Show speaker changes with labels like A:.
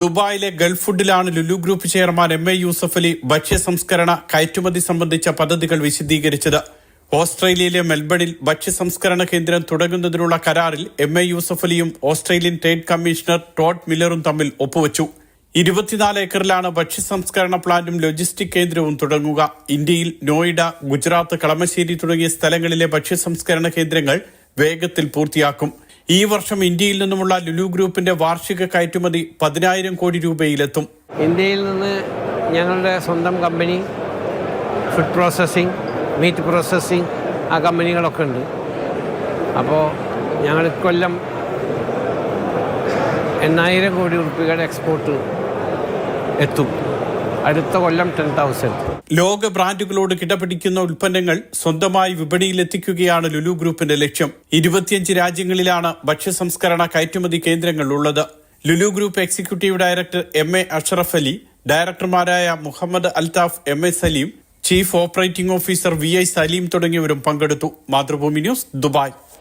A: ദുബായിലെ ഗൾഫ് ഫുഡിലാണ് Lulu group chairman M A Yusuff Ali ഭക്ഷ്യ സംസ്കരണ കയറ്റുമതി സംബന്ധിച്ച പദ്ധതികൾ വിശദീകരിച്ചത്. ഓസ്ട്രേലിയയിലെ മെൽബണിൽ ഭക്ഷ്യ സംസ്കരണ കേന്ദ്രം തുടങ്ങുന്നതിനുള്ള കരാറിൽ എം എ യൂസഫ് അലിയും ഓസ്ട്രേലിയൻ ട്രേഡ് കമ്മീഷണർ ടോഡ് മില്ലറും തമ്മിൽ ഒപ്പുവച്ചു. 24 ഏക്കറിലാണ് ഭക്ഷ്യ സംസ്കരണ പ്ലാന്റും ലോജിസ്റ്റിക് കേന്ദ്രവും തുടങ്ങുക. ഇന്ത്യയിൽ നോയിഡ, ഗുജറാത്ത്, കളമശ്ശേരി തുടങ്ങിയ സ്ഥലങ്ങളിലെ ഭക്ഷ്യ സംസ്കരണ കേന്ദ്രങ്ങൾ വേഗത്തിൽ പൂർത്തിയാക്കും. ഈ വർഷം ഇന്ത്യയിൽ നിന്നുമുള്ള ലുലു ഗ്രൂപ്പിന്റെ വാർഷിക കയറ്റുമതി 10,000 കോടി രൂപയിലെത്തും.
B: ഇന്ത്യയിൽ നിന്ന് ഞങ്ങളുടെ സ്വന്തം company food processing, meat processing ആ കമ്പനികളൊക്കെ ഉണ്ട്. അപ്പോൾ ഞങ്ങൾ കൊല്ലം 8,000 കോടി രൂപയുടെ എക്സ്പോർട്ട് എത്തും. അടുത്ത കൊല്ലം 10,000.
A: ലോക ബ്രാൻഡുകളോട് കിടപിടിക്കുന്ന ഉൽപ്പന്നങ്ങൾ സ്വന്തമായി വിപണിയിലെത്തിക്കുകയാണ് ലുലു ഗ്രൂപ്പിന്റെ ലക്ഷ്യം. 25 രാജ്യങ്ങളിലാണ് ഭക്ഷ്യ സംസ്കരണ കയറ്റുമതി കേന്ദ്രങ്ങൾ ഉള്ളത്. Lulu group executive director M A Ashraf Ali, ഡയറക്ടർമാരായ Muhammad Althaf, M A Saleem, chief operating officer V I Saleem തുടങ്ങിയവരും പങ്കെടുത്തു. Mathrubhumi news, Dubai.